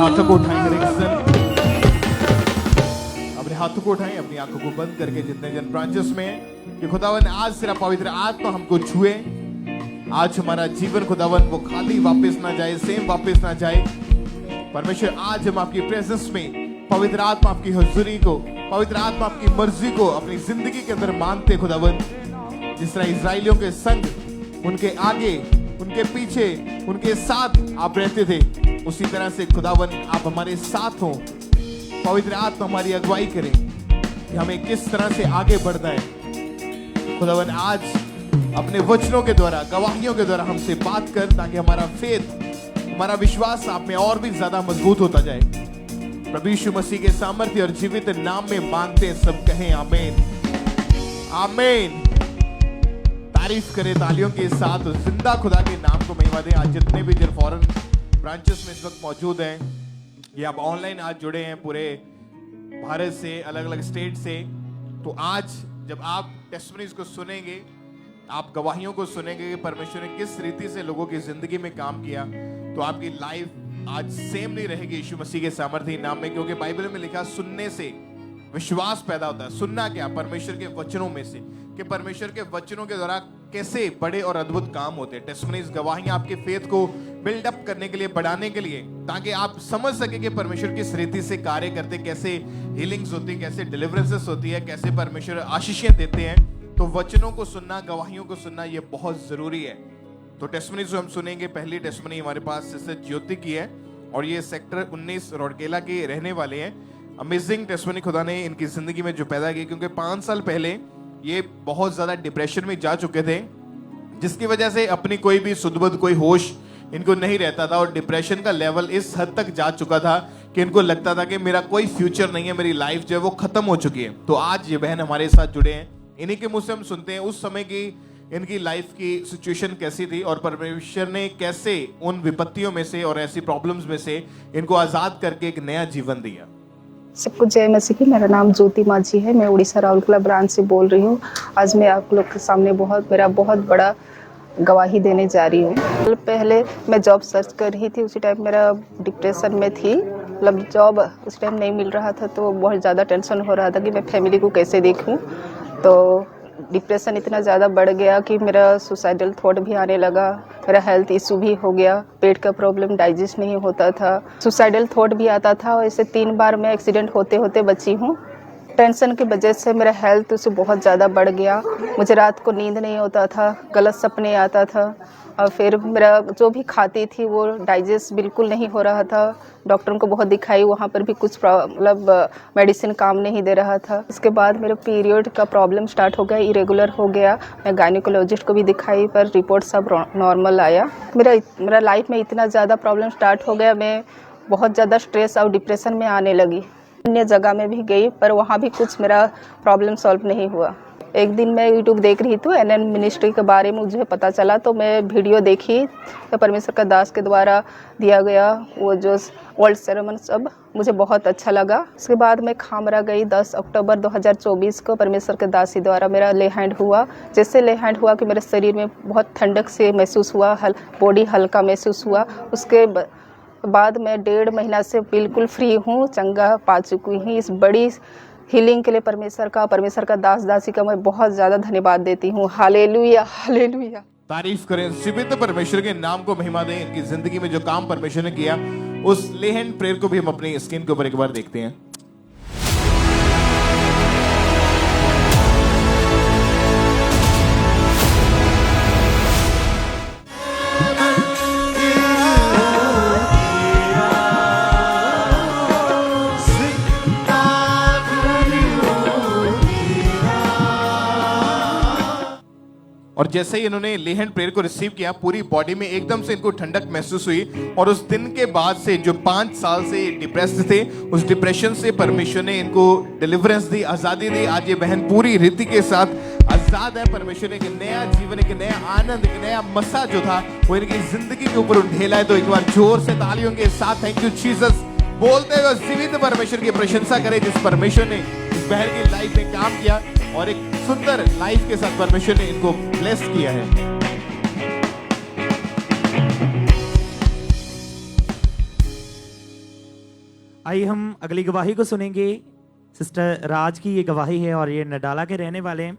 हाथों को उठाएं हर एक जन, अपने हाथों को उठाएं, अपनी आंखों को बंद करके जितने जन ब्रांचेस में हैं कि खुदावन आज तेरा पवित्र आत्मा हमको छुए। आज हमारा जीवन खुदावन वो खाली वापस ना जाए, सेम वापस ना जाए। परमेश्वर आज हम आपकी प्रेजेंस में पवित्र आत्मा आपकी हुजूरी को, पवित्र आत्मा आपकी मर्जी को अपनी जिंदगी के अंदर मानते खुदावन। जिस तरह इजराइलियों के संग, उनके आगे, उनके पीछे, उनके साथ आप रहते थे, उसी तरह से खुदावन आप हमारे साथ हो। पवित्र आत्मा हमारी अगुवाई करें कि हमें किस तरह से आगे बढ़ना है। खुदावन आज अपने वचनों के द्वारा, गवाहियों के द्वारा हमसे बात कर, ताकि हमारा फेथ, हमारा विश्वास आप में और भी ज्यादा मजबूत होता जाए। प्रभु यीशु मसीह के सामर्थ्य और जीवित नाम में मांगते सब कहें आमीन, आमीन। तारीफ करें तालियों के साथ, जिंदा खुदा के नाम को महिमा दें। आज जितने भी जन फॉरेन ब्रांचेस में इस वक्त मौजूद हैं, ये आप ऑनलाइन आज जुड़े हैं पूरे भारत से, अलग अलग स्टेट से, तो आज जब आप टेस्टिमनीज को सुनेंगे, आप गवाहियों को सुनेंगे कि परमेश्वर ने किस रीति से लोगों की जिंदगी में काम किया, तो आपकी लाइफ आज सेम नहीं रहेगी यीशु मसीह के सामर्थ्य नाम में। क्योंकि बाइबल में लिखा सुनने से विश्वास पैदा होता है। सुनना क्या? परमेश्वर के वचनों में से, कि परमेश्वर के वचनों के द्वारा कैसे बड़े और अद्भुत काम होते हैं। टेस्टिमनीज, गवाहियां आपके फेथ को बिल्डअप करने के लिए, बढ़ाने के लिए, ताकि आप समझ सके कि परमेश्वर किस रीति से कार्य करते, कैसे हीलिंग्स होती है, कैसे डिलीवरेंसेस होती है, कैसे परमेश्वर आशीषें देते हैं। तो वचनों को सुनना, गवाहियों को सुनना, ये बहुत जरूरी है। तो टेस्टिमनी जो हम सुनेंगे, पहली टेस्टिमनी हमारे पास सिस्टर ज्योति की है और ये सेक्टर 19 रोडकेला के रहने वाले हैं। अमेजिंग टेस्टिमनी खुदा ने इनकी जिंदगी में जो पैदा की, क्योंकि 5 साल पहले ये बहुत ज्यादा डिप्रेशन में जा चुके थे, जिसकी वजह से अपनी कोई भी सुध-बुध, कोई होश इनको नहीं रहता था, और डिप्रेशन का लेवल इस हद तक जा चुका था कि इनको लगता था कि मेरा कोई फ्यूचर नहीं है, मेरी लाइफ जो है वो खत्म हो चुकी है। तो आज ये बहन हमारे साथ जुड़े हैं, इन्हीं के मुंह से हम सुनते हैं उस समय की इनकी लाइफ की सिचुएशन कैसी थी और परमेश्वर ने कैसे उन विपत्तियों में से और ऐसी प्रॉब्लम्स में से इनको आजाद करके एक नया जीवन दिया। सबको जय मसीह की। मेरा नाम ज्योति माझी है, मैं उड़ीसा राउरकेला ब्रांच से बोल रही हूँ। आज मैं आप लोग के सामने मेरा बहुत बड़ा गवाही देने जा रही हूँ। पहले मैं जॉब सर्च कर रही थी, उसी टाइम मेरा डिप्रेशन में थी, मतलब जॉब उस टाइम नहीं मिल रहा था, तो बहुत ज़्यादा टेंशन हो रहा था कि मैं फैमिली को कैसे देखूँ। तो डिप्रेशन इतना ज़्यादा बढ़ गया कि मेरा सुसाइडल थॉट भी आने लगा, मेरा हेल्थ इशू भी हो गया, पेट का प्रॉब्लम, डाइजेस्ट नहीं होता था, सुसाइडल थॉट भी आता था, और ऐसे 3 बार मैं एक्सीडेंट होते होते बची हूँ। टेंशन की वजह से मेरा हेल्थ उससे बहुत ज़्यादा बढ़ गया, मुझे रात को नींद नहीं होता था, गलत सपने आता था, और फिर मेरा जो भी खाती थी वो डाइजेस्ट बिल्कुल नहीं हो रहा था। डॉक्टर को बहुत दिखाई, वहाँ पर भी कुछ मतलब मेडिसिन काम नहीं दे रहा था। इसके बाद मेरे पीरियड का प्रॉब्लम स्टार्ट हो गया, इरेगुलर हो गया। मैं गायनेकोलॉजिस्ट को भी दिखाई, पर रिपोर्ट सब नॉर्मल आया। मेरा लाइफ में इतना ज़्यादा प्रॉब्लम स्टार्ट हो गया, मैं बहुत ज़्यादा स्ट्रेस और डिप्रेशन में आने लगी। अन्य जगह में भी गई, पर वहाँ भी कुछ मेरा प्रॉब्लम सॉल्व नहीं हुआ। एक दिन मैं यूट्यूब देख रही थी, एनएन मिनिस्ट्री के बारे में मुझे पता चला, तो मैं वीडियो देखी, तो परमेश्वर का दास के द्वारा दिया गया वो जो वर्ल्ड सेरेमन सब मुझे बहुत अच्छा लगा। उसके बाद मैं खामरा गई। 10 अक्टूबर 2024 को परमेश्वर के दासी द्वारा मेरा ले हैंड हुआ। जैसे ले हैंड हुआ कि मेरे शरीर में बहुत ठंडक से महसूस हुआ, बॉडी हल्का महसूस हुआ। उसके बाद मैं 1.5 महीना से बिल्कुल फ्री हूँ, चंगा पा चुकी हूँ। इस बड़ी हीलिंग के लिए परमेश्वर का दास दासी का मैं बहुत ज़्यादा धन्यवाद देती हूँ। Hallelujah, hallelujah. तारीफ करें जीवित परमेश्वर के नाम को, महिमा दें। इनकी जिंदगी में जो काम परमेश्वर ने किया, उस ले हैंड प्रेयर को भी हम अपनी स्क्रीन के ऊपर एक बार देखते हैं। और जैसे ही इन्होंने ले हैंड प्रेयर को रिसीव किया, पूरी बॉडी में एकदम से इनको ठंडक महसूस हुई, और उस दिन के बाद से जो 5 साल से डिप्रेस्ड थे, उस डिप्रेशन से परमेश्वर ने इनको डिलीवरेंस दी, आजादी दी। आज ये बहन पूरी रीति के साथ आजाद है। परमेश्वर ने एक नया जीवन, एक नया आनंद, एक नया मसा जो था वो इनकी जिंदगी के ऊपर ढेला है। तो एक बार जोर से तालियों के साथ थैंक यू जीसस बोलते हुए जीवित परमेश्वर की प्रशंसा करें, जिस परमेश्वर ने इस बहन की लाइफ में काम किया और एक सुंदर लाइफ के साथ परमेश्वर ने इनको ब्लेस किया है। आइए हम अगली गवाही को सुनेंगे। सिस्टर राज की ये गवाही है और ये नडाला के रहने वाले हैं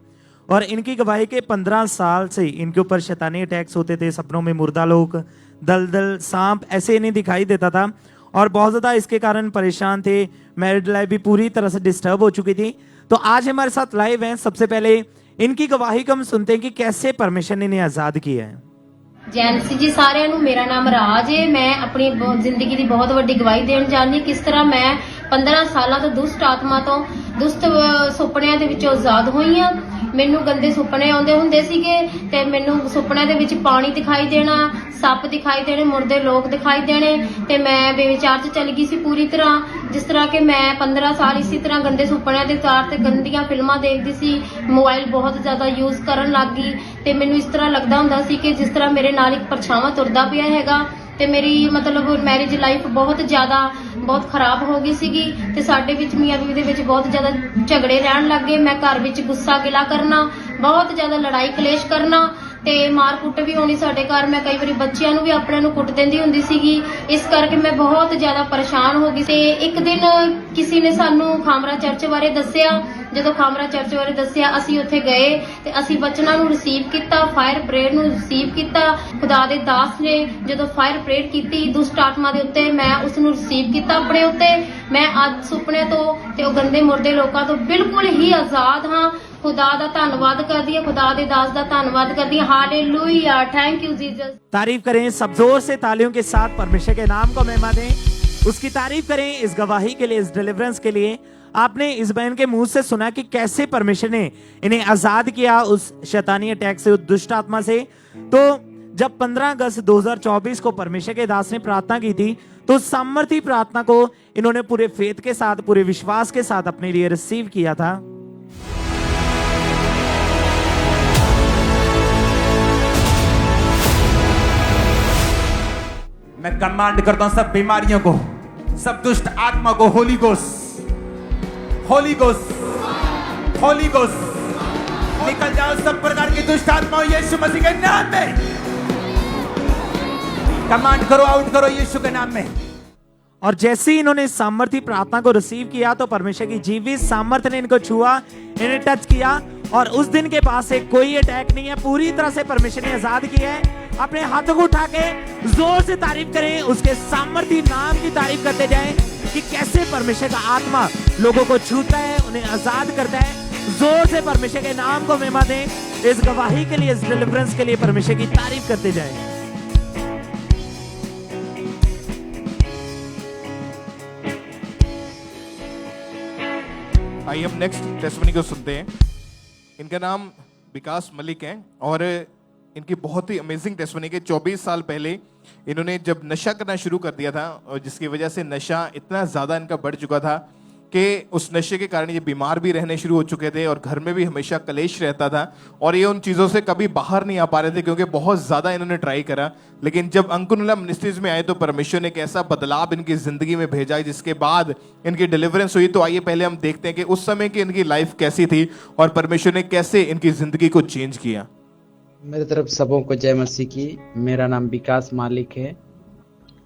और इनकी गवाही के 15 साल से इनके ऊपर शैतानी अटैक्स होते थे। सपनों में मुर्दा लोग, दलदल, सांप ऐसे इन्हें दिखाई देता था और बहुत ज़्यादा इसके कारण परेशान थे। मैरिड लाइफ भी पूरी तरह से डिस्टर्ब हो चुकी थी। तो आज हमारे साथ लाइव हैं। सबसे पहले इनकी गवाही को हम सुनते हैं कि कैसे परमेश्वर ने इन्हें आज़ाद किया है। ਜੈਨਸੀ ਜੀ ਸਾਰਿਆਂ ਨੂੰ ਮੇਰਾ ਨਾਮ ਰਾਜ ਹੈ। ਮੈਂ ਆਪਣੀ ਜ਼ਿੰਦਗੀ ਦੀ ਬਹੁਤ ਵੱਡੀ ਗਵਾਹੀ ਦੇਣ ਜਾਂਦੀ ਕਿਸ ਤਰ੍ਹਾਂ ਮੈਂ 15 ਸਾਲਾਂ ਤੋਂ ਦੁਸ਼ਟ ਆਤਮਾ ਤੋਂ ਦੁਸ਼ਟ ਸੁਪਨਿਆਂ ਦੇ ਵਿੱਚੋਂ ਆਜ਼ਾਦ ਹੋਈ ਹਾਂ। ਮੈਨੂੰ ਗੰਦੇ ਸੁਪਨੇ ਆਉਂਦੇ ਹੁੰਦੇ ਸੀਗੇ ਤੇ ਮੈਨੂੰ ਸੁਪਨਿਆਂ ਦੇ ਵਿੱਚ ਪਾਣੀ ਦਿਖਾਈ ਦੇਣਾ, ਸੱਪ ਦਿਖਾਈ ਦੇਣੇ, ਮੁਰਦੇ ਲੋਕ ਦਿਖਾਈ ਦੇਣੇ ਤੇ ਮੈਂ ਬੇਵਿਚਾਰ 'ਚ ਚਲੀ ਗਈ ਸੀ ਪੂਰੀ ਤਰ੍ਹਾਂ। ਜਿਸ ਤਰ੍ਹਾਂ ਕਿ ਮੈਂ 15 ਸਾਲ ਇਸੇ ਤਰ੍ਹਾਂ ਗੰਦੇ ਸੁਪਨਿਆਂ ਦੇ ਤਾਰ ਤੇ ਗੰਦੀਆਂ ਫਿਲਮਾਂ ਦੇਖਦੀ ਸੀ, ਮੋਬਾਈਲ ਬਹੁਤ ਜ਼ਿਆਦਾ ਯੂਜ਼ ਕਰਨ ਲੱਗ ਗਈ ਤੇ ਮੈਨੂੰ ਇਸ ਤਰ੍ਹਾਂ ਲੱਗਦਾ ਹੁੰਦਾ ਸੀ ਕਿ ਜਿਸ ਤਰ੍ਹਾਂ ਮੇਰੇ ਨਾਲ ਇੱਕ ਪਰਛਾਵਾਂ ਤੁਰਦਾ ਪਿਆ ਹੈਗਾ ਤੇ ਮੇਰੀ ਮਤਲਬ ਮੈਰਿਜ ਲਾਈਫ ਬਹੁਤ ਖਰਾਬ ਹੋ ਗਈ ਸੀਗੀ ਤੇ ਸਾਡੇ ਵਿੱਚ ਮੀਆਂ ਬੀਵੀ ਦੇ ਵਿੱਚ ਬਹੁਤ ਜ਼ਿਆਦਾ ਝਗੜੇ ਰਹਿਣ ਲੱਗ ਗਏ। ਮੈਂ ਘਰ ਵਿੱਚ ਗੁੱਸਾ ਗਿਲਾ ਕਰਨਾ, ਬਹੁਤ ਜ਼ਿਆਦਾ ਲੜਾਈ ਕਲੇਸ਼ ਕਰਨਾ ਤੇ ਮਾਰ ਕੁੱਟ ਵੀ ਹੋਣੀ ਸਾਡੇ ਘਰ। ਮੈਂ ਕਈ ਵਾਰੀ ਬੱਚਿਆਂ ਨੂੰ ਵੀ ਆਪਣੇ ਨੂੰ ਕੁੱਟ ਦਿੰਦੀ ਹੁੰਦੀ ਸੀਗੀ। ਇਸ ਕਰਕੇ ਮੈਂ ਬਹੁਤ ਜ਼ਿਆਦਾ ਪਰੇਸ਼ਾਨ ਹੋ ਗਈ ਤੇ ਇੱਕ ਦਿਨ ਕਿਸੇ ਨੇ ਸਾਨੂੰ ਖਾਮਰਾ ਚਰਚ ਬਾਰੇ ਦੱਸਿਆ। ਜਦੋਂ ਖਾਮਰਾ ਚਰਚ ਬਾਰੇ ਦੱਸਿਆ ਅਸੀਂ ਉੱਥੇ ਗਏ ਤੇ ਅਸੀਂ ਬਚਨਾਂ ਨੂੰ ਰਿਸੀਵ ਕੀਤਾ, ਫਾਇਰ ਪ੍ਰੇਅਰ ਨੂੰ ਰਿਸੀਵ ਕੀਤਾ। ਖੁਦਾ ਦੇ ਦਾਸ ਨੇ ਜਦੋਂ ਫਾਇਰ ਪ੍ਰੇਅਰ ਕੀਤੀ ਦੁਸ਼ਟ ਆਤਮਾ ਦੇ ਉੱਤੇ, ਮੈਂ ਉਸ ਨੂੰ ਰਿਸੀਵ ਕੀਤਾ ਆਪਣੇ ਉੱਤੇ। ਮੈਂ ਅੱਜ ਸੁਪਨੇ ਤੋਂ ਤੇ ਉਹ ਗੰਦੇ ਮੁਰਦੇ ਲੋਕਾਂ ਤੋਂ ਬਿਲਕੁਲ ਹੀ ਆਜ਼ਾਦ ਹਾਂ। खुदा दा धन्नवाद करदी है, खुदा दे दास दा धन्नवाद करदी है। Hallelujah, thank you Jesus. तारीफ करें सब जोर से तालियों के साथ परमेश्वर के नाम को महिमा दें, उसकी तारीफ करें इस गवाही के लिए, इस डिलीवरेंस के लिए। आपने इस बहन के मुंह से सुना कि कैसे परमेश्वर ने इन्हें आजाद किया उस शैतानी अटैक से, उस दुष्ट आत्मा से। तो जब 15 अगस्त 2024 को परमेश्वर के दास ने प्रार्थना की थी तो सामर्थी प्रार्थना को इन्होंने पूरे फेथ के साथ, पूरे विश्वास के साथ अपने लिए रिसीव किया था। मैं कमांड करता हूं सब बीमारियों को, सब दुष्ट आत्मा को, Holi ghost, Holi ghost, Holi ghost, निकल जाओ सब प्रकार की दुष्ट आत्माओं यीशु मसीह के नाम में। कमांड करो, आउट करो यीशु के नाम में। और जैसे ही इन्होंने सामर्थी प्रार्थना को रिसीव किया तो परमेश्वर की जीवित सामर्थ्य ने इनको छुआ, इन्हें टच किया और उस दिन के बाद से कोई अटैक नहीं है। पूरी तरह से परमेश्वर ने आजाद किया है। अपने हाथों को उठा के जोर से तारीफ करें, उसके सामर्थी नाम की तारीफ करते जाएं कि कैसे परमेश्वर का आत्मा लोगों को छूता है, उन्हें आजाद करता है। जोर से परमेश्वर के नाम को महिमा दें। इस गवाही के लिए, इस डिलीवरेंस के लिए परमेश्वर की तारीफ करते जाएं। आइए हम नेक्स्ट टेस्टिमनी को सुनते हैं। इनका नाम विकास मलिक है और इनकी बहुत ही अमेजिंग टेस्टिमनी के 24 साल पहले इन्होंने जब नशा करना शुरू कर दिया था और जिसकी वजह से नशा इतना ज़्यादा इनका बढ़ चुका था कि उस नशे के कारण ये बीमार भी रहने शुरू हो चुके थे और घर में भी हमेशा कलेश रहता था और ये उन चीज़ों से कभी बाहर नहीं आ पा रहे थे क्योंकि बहुत ज़्यादा इन्होंने ट्राई करा। लेकिन जब अंकुरनिला मिनिस्ट्रीज में आए तो परमेश्वर ने एक ऐसा बदलाव इनकी ज़िंदगी में भेजा जिसके बाद इनकी डिलीवरेंस हुई। तो आइए पहले हम देखते हैं कि उस समय की इनकी लाइफ कैसी थी और परमेश्वर ने कैसे इनकी ज़िंदगी को चेंज किया। मेरी तरफ सबों को जय मसीह की। मेरा नाम विकास मालिक है।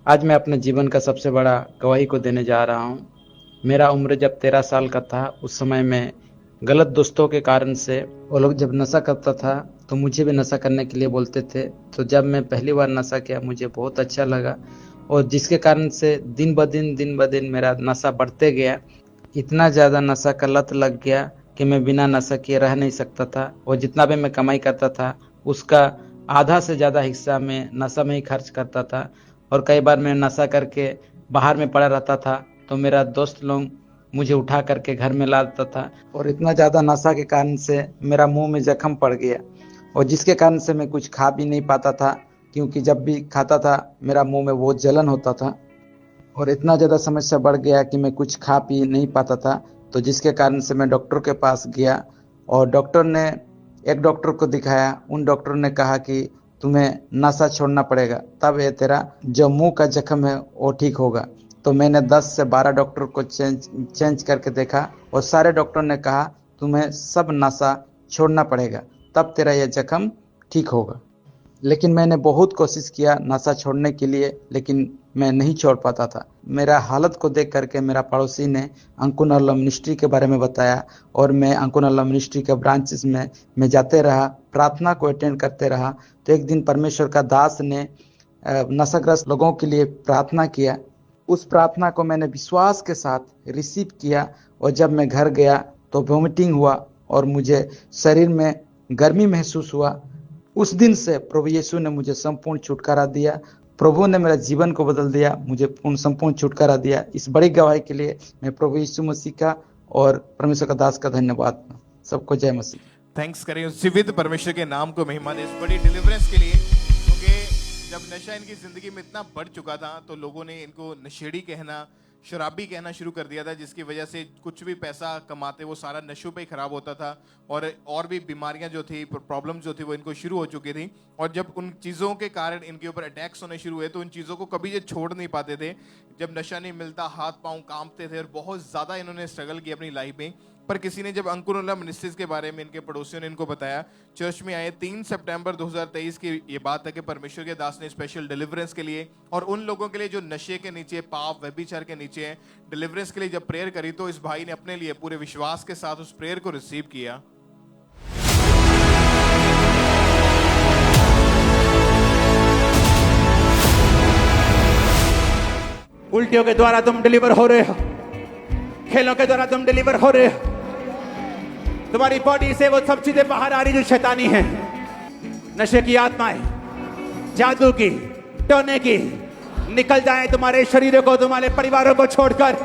आज मैं अपने जीवन का सबसे बड़ा गवाही को देने जा रहा हूँ। मेरा उम्र जब 13 साल का था उस समय में गलत दोस्तों के कारण से वो लोग जब नशा करता था तो मुझे भी नशा करने के लिए बोलते थे। तो जब मैं पहली बार नशा किया मुझे बहुत अच्छा लगा और जिसके कारण से दिन ब दिन मेरा नशा बढ़ते गया। इतना ज़्यादा नशा का लत लग गया कि मैं बिना नशा किए रह नहीं सकता था और जितना भी मैं कमाई करता था उसका आधा से ज़्यादा हिस्सा मैं नशा में ही खर्च करता था। और कई बार मैं नशा करके बाहर में पड़ा रहता था तो मेरा दोस्त लोग मुझे उठा करके घर में ला देता था और इतना ज़्यादा नशा के कारण से मेरा मुंह में जख्म पड़ गया और जिसके कारण से मैं कुछ खा भी नहीं पाता था क्योंकि जब भी खाता था मेरा मुंह में बहुत जलन होता था और इतना ज़्यादा समस्या बढ़ गया कि मैं कुछ खा पी नहीं पाता था। तो जिसके कारण से मैं डॉक्टर के पास गया और एक डॉक्टर को दिखाया। उन डॉक्टर ने कहा कि तुम्हें नशा छोड़ना पड़ेगा तब ये तेरा जो मुंह का जख्म है वो ठीक होगा। तो मैंने 10 से 12 डॉक्टर को चेंज करके देखा और सारे डॉक्टर ने कहा तुम्हें सब नशा छोड़ना पड़ेगा तब तेरा यह जख्म ठीक होगा। लेकिन मैंने बहुत कोशिश किया नशा छोड़ने के लिए लेकिन मैं नहीं छोड़ पाता था। मेरा हालत को देख करके मेरा पड़ोसी ने अंकुर अल्लाह मिनिस्ट्री के बारे में बताया और मैं अंकुर अल्लाह मिनिस्ट्री के ब्रांचेस में मैं जाते रहा, प्रार्थना को अटेंड करते रहा। तो एक दिन परमेश्वर का दास ने नशाग्रस्त लोगों के लिए प्रार्थना किया। उस प्रार्थना को मैंने विश्वास के साथ रिसीव किया और जब मैं घर गया तो वॉमिटिंग हुआ और मुझे शरीर में गर्मी महसूस हुआ। उस दिन से प्रभु यीशु ने मुझे संपूर्ण छुटकारा दिया। प्रभु ने मेरा जीवन को बदल दिया, मुझे संपूर्ण छुटकारा दिया। इस बड़ी गवाही के लिए मैं प्रभु यीशु मसीह का और परमेश्वर का दास का धन्यवाद। सबको जय मसीह। थैंक्स करें उस जीवित परमेश्वर के नाम को महिमा दे इस बड़ी डिलीवरेंस के लिए, क्योंकि जब नशा इनकी जिंदगी में इतना बढ़ चुका था तो लोगों ने इनको नशेड़ी कहना, शराबी कहना शुरू कर दिया था, जिसकी वजह से कुछ भी पैसा कमाते वो सारा नशों पे ही खराब होता था और भी बीमारियां जो थी, प्रॉब्लम जो थी वो इनको शुरू हो चुकी थी। और जब उन चीज़ों के कारण इनके ऊपर अटैक्स होने शुरू हुए तो उन चीज़ों को कभी ये छोड़ नहीं पाते थे। जब नशा नहीं मिलता हाथ पांव कांपते थे और बहुत ज़्यादा इन्होंने स्ट्रगल किया अपनी लाइफ में। पर किसी ने जब अंकुर अल्लाह मिनिस्ट्रीज के बारे में इनके पड़ोसियों ने इनको बताया, चर्च में आए। 3 सितंबर 2023 की ये बात है कि परमेश्वर के दास ने स्पेशल डिलीवरेंस के लिए और उन लोगों के लिए जो नशे के नीचे, पाप व्यभिचार के नीचे हैं, डिलीवरेंस के लिए जब प्रेयर करी तो इस भाई ने अपने लिए पूरे विश्वास के साथ उस प्रेयर को रिसीव किया। उल्टियों के द्वारा तुम डिलीवर हो रहे हो, खेलों के द्वारा तुम डिलीवर हो रहे हो। तुम्हारी बॉडी से वो सब चीजें बाहर आ रही जो शैतानी है, नशे की आत्माएं, जादू की, टोने की, निकल जाए तुम्हारे शरीरों को, तुम्हारे परिवारों को छोड़कर।